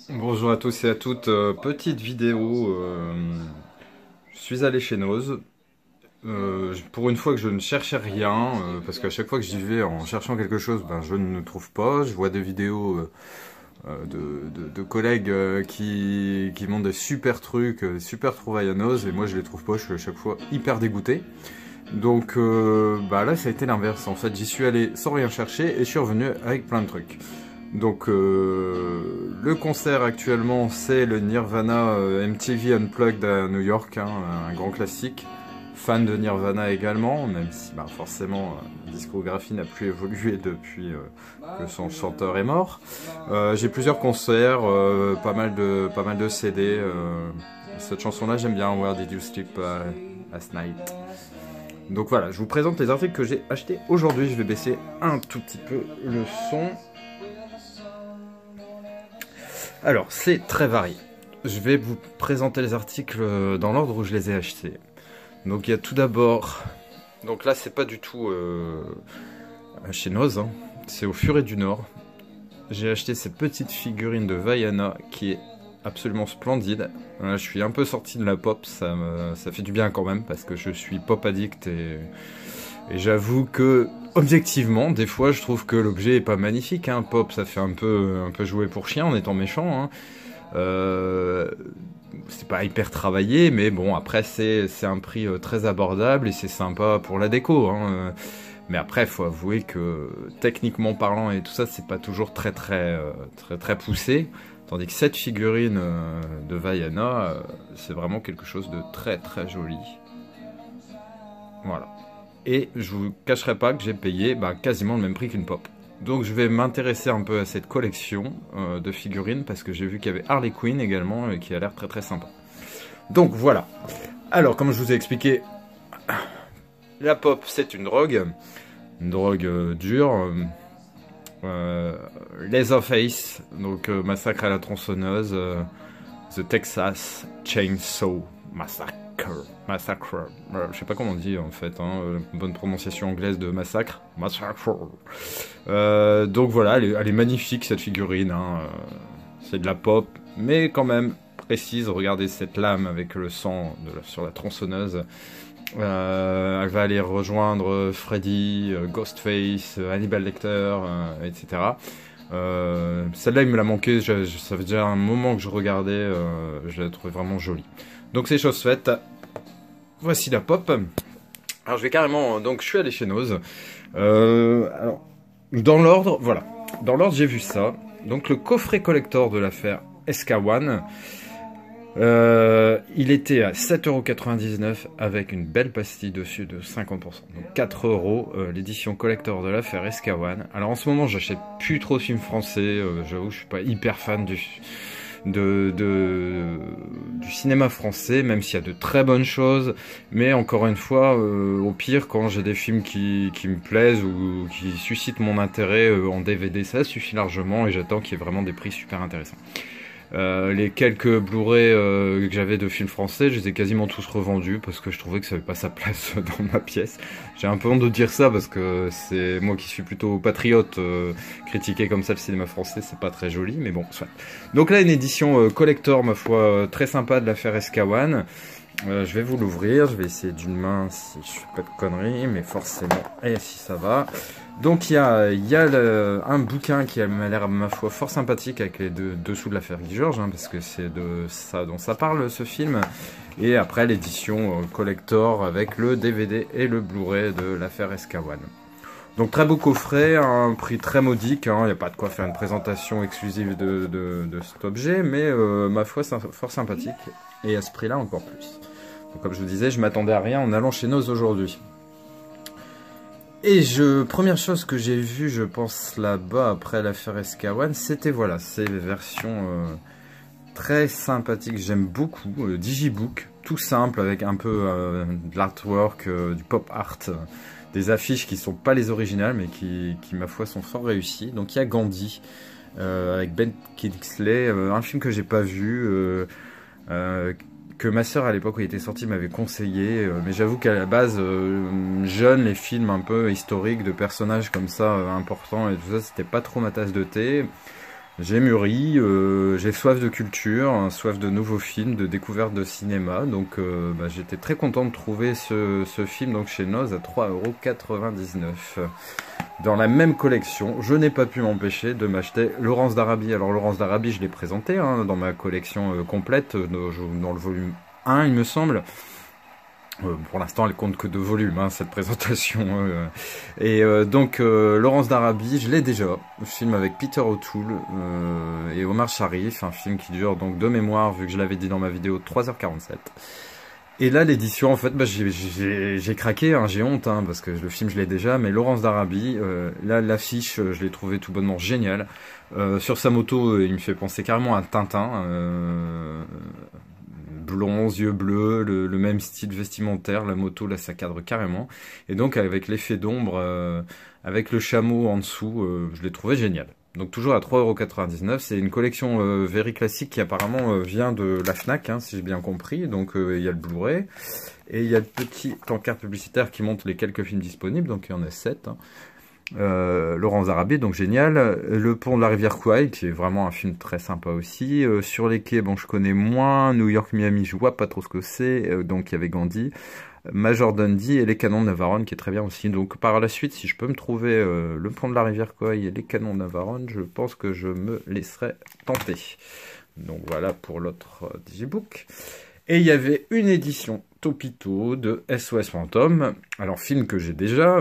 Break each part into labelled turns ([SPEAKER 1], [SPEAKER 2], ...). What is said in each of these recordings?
[SPEAKER 1] Bonjour à tous et à toutes, petite vidéo, je suis allé chez Noz, pour une fois que je ne cherchais rien, parce qu'à chaque fois que j'y vais en cherchant quelque chose, ben, je ne trouve pas, je vois des vidéos de collègues qui montrent des super trucs, des super trouvailles à Noz, et moi je les trouve pas, je suis à chaque fois hyper dégoûté. Donc bah là ça a été l'inverse, en fait j'y suis allé sans rien chercher et je suis revenu avec plein de trucs. Donc le concert actuellement c'est le Nirvana MTV Unplugged à New York, hein, un grand classique. Fan de Nirvana également, même si bah, forcément la discographie n'a plus évolué depuis que son chanteur est mort. J'ai plusieurs concerts, pas mal de CD. Cette chanson là j'aime bien, Where Did You Sleep Last Night. Donc voilà, je vous présente les articles que j'ai achetés aujourd'hui. Je vais baisser un tout petit peu le son. Alors, c'est très varié. Je vais vous présenter les articles dans l'ordre où je les ai achetés. Donc il y a tout d'abord... Donc là, c'est pas du tout chez Noz, hein. C'est au Furet du Nord. J'ai acheté cette petite figurine de Vaiana qui est absolument splendide. Là, je suis un peu sorti de la pop, ça fait du bien quand même parce que je suis pop addict et j'avoue que objectivement, des fois, je trouve que l'objet est pas magnifique. Hein. Pop, ça fait un peu jouer pour chien en étant méchant. Hein. C'est pas hyper travaillé, mais bon, après c'est un prix très abordable et c'est sympa pour la déco. Hein. Mais après, faut avouer que techniquement parlant et tout ça, c'est pas toujours très poussé. Tandis que cette figurine de Vaiana, c'est vraiment quelque chose de très joli. Voilà. Et je vous cacherai pas que j'ai payé quasiment le même prix qu'une pop. Donc je vais m'intéresser un peu à cette collection de figurines parce que j'ai vu qu'il y avait Harley Quinn également et qui a l'air très sympa. Donc voilà. Alors comme je vous ai expliqué, la pop c'est une drogue dure. Leatherface, donc Massacre à la tronçonneuse, The Texas Chainsaw Massacre, je sais pas comment on dit en fait, hein, bonne prononciation anglaise de massacre, donc voilà, elle est magnifique cette figurine, hein, c'est de la pop, mais quand même précise, regardez cette lame avec le sang sur la tronçonneuse. Elle va aller rejoindre Freddy, Ghostface, Hannibal Lecter, etc. Celle-là, il me l'a manqué, ça fait déjà un moment que je regardais, je la trouvais vraiment jolie. Donc c'est chose faite, voici la pop. Alors je vais carrément, donc je suis allé chez Noz. Alors, dans l'ordre, voilà. Dans l'ordre, j'ai vu ça. Donc le coffret collector de l'affaire SK1. Il était à 7,99 € avec une belle pastille dessus de 50%. Donc 4 €, l'édition collector de l'affaire SK1. Alors en ce moment, j'achète plus trop de films français. J'avoue, je suis pas hyper fan du cinéma français, même s'il y a de très bonnes choses. Mais encore une fois, au pire, quand j'ai des films qui me plaisent ou qui suscitent mon intérêt en DVD, ça suffit largement et j'attends qu'il y ait vraiment des prix super intéressants. Les quelques Blu-ray que j'avais de films français, je les ai quasiment tous revendus parce que je trouvais que ça n'avait pas sa place dans ma pièce. J'ai un peu honte de dire ça parce que c'est moi qui suis plutôt patriote, critiquer comme ça le cinéma français, c'est pas très joli, mais bon, soit. Donc là, une édition collector, ma foi, très sympa de l'affaire SK1. Je vais vous l'ouvrir, je vais essayer d'une main si je fais pas de conneries, mais forcément, et si ça va. Donc il y a un bouquin qui m'a l'air, ma foi, fort sympathique avec les dessous de l'affaire Guy Georges, hein, parce que c'est de ça dont ça parle ce film. Et après l'édition collector avec le DVD et le Blu-ray de l'affaire SK1. Donc très beau coffret, à un prix très modique, hein, il n'y a pas de quoi faire une présentation exclusive de cet objet, mais ma foi c'est fort sympathique, et à ce prix-là encore plus. Donc, comme je vous disais, je m'attendais à rien en allant chez Noz aujourd'hui. Et première chose que j'ai vue, je pense là-bas après l'affaire SK1, c'était voilà, ces versions très sympathiques, j'aime beaucoup, Digibook, tout simple avec un peu de l'artwork, du pop art, des affiches qui sont pas les originales mais qui ma foi sont fort réussies. Donc il y a Gandhi avec Ben Kingsley, un film que j'ai pas vu, que ma sœur à l'époque où il était sorti m'avait conseillé, mais j'avoue qu'à la base, jeune, les films un peu historiques de personnages comme ça, importants et tout ça, c'était pas trop ma tasse de thé. J'ai mûri, j'ai soif de culture, hein, soif de nouveaux films, de découvertes de cinéma, donc j'étais très content de trouver ce film donc chez Noz à 3,99 €. Dans la même collection, je n'ai pas pu m'empêcher de m'acheter Laurence d'Arabie. Alors Laurence d'Arabie, je l'ai présenté hein, dans ma collection complète, dans le volume 1 il me semble. Pour l'instant, elle compte que 2 volumes, hein, cette présentation. Donc, Laurence d'Arabie, je l'ai déjà. Le film avec Peter O'Toole et Omar Sharif. Un film qui dure, donc, de mémoire, vu que je l'avais dit dans ma vidéo, 3h47. Et là, l'édition, en fait, j'ai craqué, hein, j'ai honte, hein, parce que le film, je l'ai déjà. Mais Laurence d'Arabie, là, l'affiche, je l'ai trouvé tout bonnement géniale. Sur sa moto, il me fait penser carrément à Tintin. Blond, yeux bleus, le même style vestimentaire, la moto là ça cadre carrément, et donc avec l'effet d'ombre, avec le chameau en dessous, je l'ai trouvé génial. Donc toujours à 3,99 €, c'est une collection very classique qui apparemment vient de la Fnac, hein, si j'ai bien compris, donc il y a le Blu-ray, et il y a le petit encart publicitaire qui montre les quelques films disponibles, donc il y en a 7, hein. Laurence d'Arabie, donc génial. Le pont de la rivière Kwai, qui est vraiment un film très sympa aussi. Sur les quais, bon, je connais moins. New York, Miami, je vois pas trop ce que c'est. Donc il y avait Gandhi, Major Dundee et les canons de Navarone, qui est très bien aussi. Donc par la suite, si je peux me trouver le pont de la rivière Kwai et les canons de Navarone, je pense que je me laisserai tenter. Donc voilà pour l'autre digibook. Et il y avait une édition Topito de SOS Fantôme. Alors film que j'ai déjà.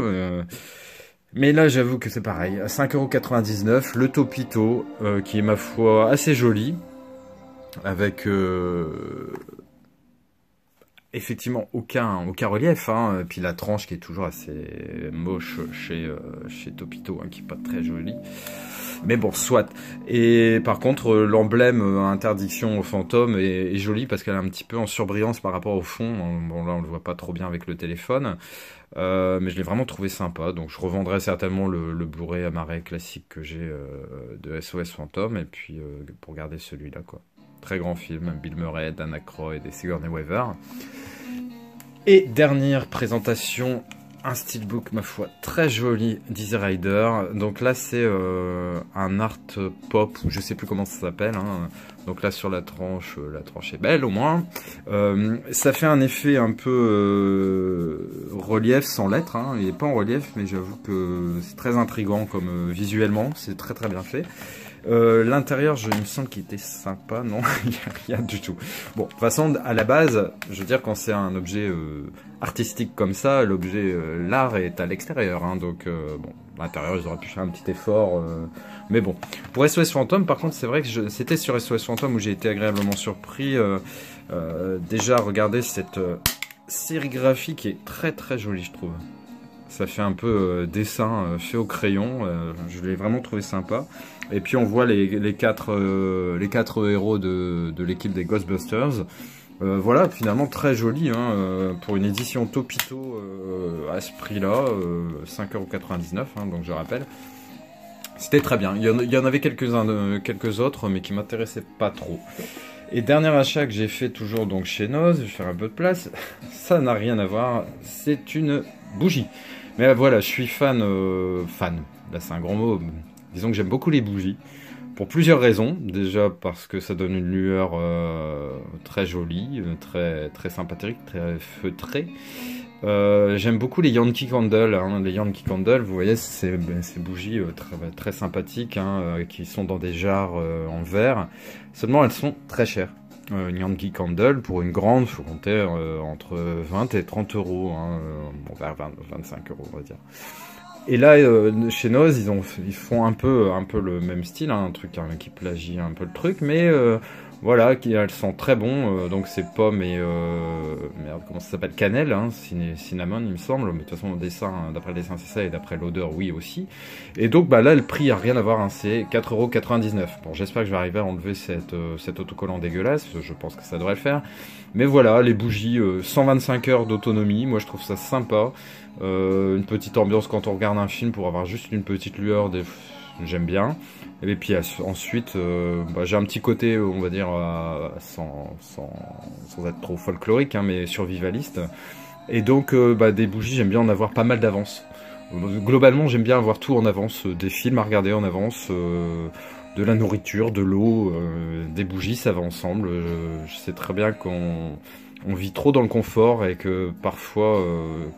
[SPEAKER 1] Mais là, j'avoue que c'est pareil. À 5,99 €, le Topito, qui est ma foi assez joli, avec effectivement aucun relief, hein. Puis la tranche qui est toujours assez moche chez Topito, hein, qui est pas très jolie. Mais bon, soit. Et par contre, l'emblème interdiction aux fantômes est joli parce qu'elle est un petit peu en surbrillance par rapport au fond. Bon, là, on le voit pas trop bien avec le téléphone. Mais je l'ai vraiment trouvé sympa. Donc, je revendrai certainement le Blu-ray Amaray classique que j'ai de SOS Fantôme. Et puis, pour garder celui-là, quoi. Très grand film. Bill Murray, Dan Aykroyd et Sigourney Weaver. Et dernière présentation, un steelbook, ma foi, très joli d'Easy Rider. Donc là, c'est un art pop, ou je sais plus comment ça s'appelle, hein. Donc là, sur la tranche est belle au moins. Ça fait un effet un peu relief sans lettres, hein. Il n'est pas en relief, mais j'avoue que c'est très intriguant comme visuellement, c'est très très bien fait. L'intérieur, il me semble qu'il était sympa, non, il n'y a rien du tout. Bon, de toute façon, à la base, je veux dire, quand c'est un objet artistique comme ça, l'objet, l'art est à l'extérieur, hein, donc bon, l'intérieur, ils auraient pu faire un petit effort, mais bon. Pour SOS Fantôme, par contre, c'est vrai que c'était sur SOS Fantôme où j'ai été agréablement surpris. Déjà, regardez cette sérigraphie qui est très très jolie, je trouve. Ça fait un peu dessin fait au crayon, je l'ai vraiment trouvé sympa. Et puis on voit les quatre héros de l'équipe des Ghostbusters. Voilà, finalement très joli, hein, pour une édition Topito à ce prix-là, 5,99 €, hein, donc je rappelle. C'était très bien. Il y en avait quelques autres, mais qui m'intéressaient pas trop. Et dernier achat que j'ai fait toujours donc chez Noz, je vais faire un peu de place. Ça n'a rien à voir, c'est une bougie. Mais voilà, je suis fan. Là, c'est un grand mot. Disons que j'aime beaucoup les bougies. Pour plusieurs raisons. Déjà parce que ça donne une lueur très jolie, très, très sympathique, très feutrée. J'aime beaucoup les Yankee Candle, hein. Les Yankee Candle, vous voyez, ces bougies très, très sympathiques, hein, qui sont dans des jarres en verre. Seulement, elles sont très chères. Une Yankee Candle, pour une grande, il faut compter entre 20 et 30 €, hein, bon, vers 25 €, on va dire. Et là, chez Noz, ils font un peu le même style, hein, un truc hein, qui plagie un peu le truc, mais voilà, elles sont très bons. Donc c'est pommes et merde, comment ça s'appelle, cannelle, hein, cinnamon, il me semble. Mais de toute façon, d'après le dessin, c'est ça, et d'après l'odeur, oui aussi. Et donc bah là, le prix a rien à voir, hein, c'est 4,99 €. Bon, j'espère que je vais arriver à enlever cet autocollant dégueulasse. Je pense que ça devrait le faire. Mais voilà, les bougies, 125 heures d'autonomie. Moi, je trouve ça sympa. Une petite ambiance quand on regarde un film pour avoir juste une petite lueur j'aime bien. Et puis ensuite, bah, j'ai un petit côté, on va dire, sans être trop folklorique, hein, mais survivaliste. Et donc, bah, des bougies, j'aime bien en avoir pas mal d'avance. Globalement, j'aime bien avoir tout en avance, des films à regarder en avance, de la nourriture, de l'eau, des bougies, ça va ensemble. Je sais très bien qu'on vit trop dans le confort et que parfois,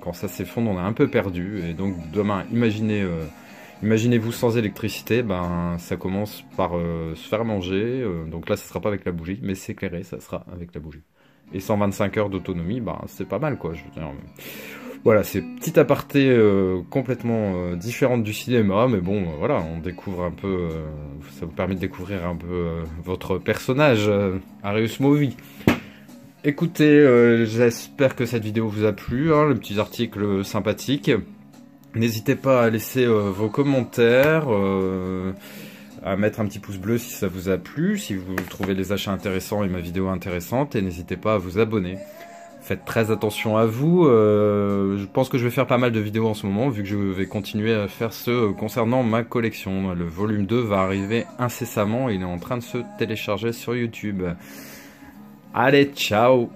[SPEAKER 1] quand ça s'effondre, on est un peu perdu. Et donc, demain, imaginez-vous sans électricité, ben, ça commence par se faire manger. Donc là, ça sera pas avec la bougie, mais s'éclairer, ça sera avec la bougie. Et 125 heures d'autonomie, ben, c'est pas mal, quoi. Je veux dire, voilà, c'est petit aparté complètement différente du cinéma, mais bon, voilà, on découvre un peu, ça vous permet de découvrir un peu votre personnage, Arius Movie. Écoutez, j'espère que cette vidéo vous a plu, hein, le petit article sympathique. N'hésitez pas à laisser vos commentaires, à mettre un petit pouce bleu si ça vous a plu, si vous trouvez les achats intéressants et ma vidéo intéressante, et n'hésitez pas à vous abonner. Faites très attention à vous, je pense que je vais faire pas mal de vidéos en ce moment, vu que je vais continuer à faire ce concernant ma collection. Le volume 2 va arriver incessamment, il est en train de se télécharger sur YouTube. Allez, ciao!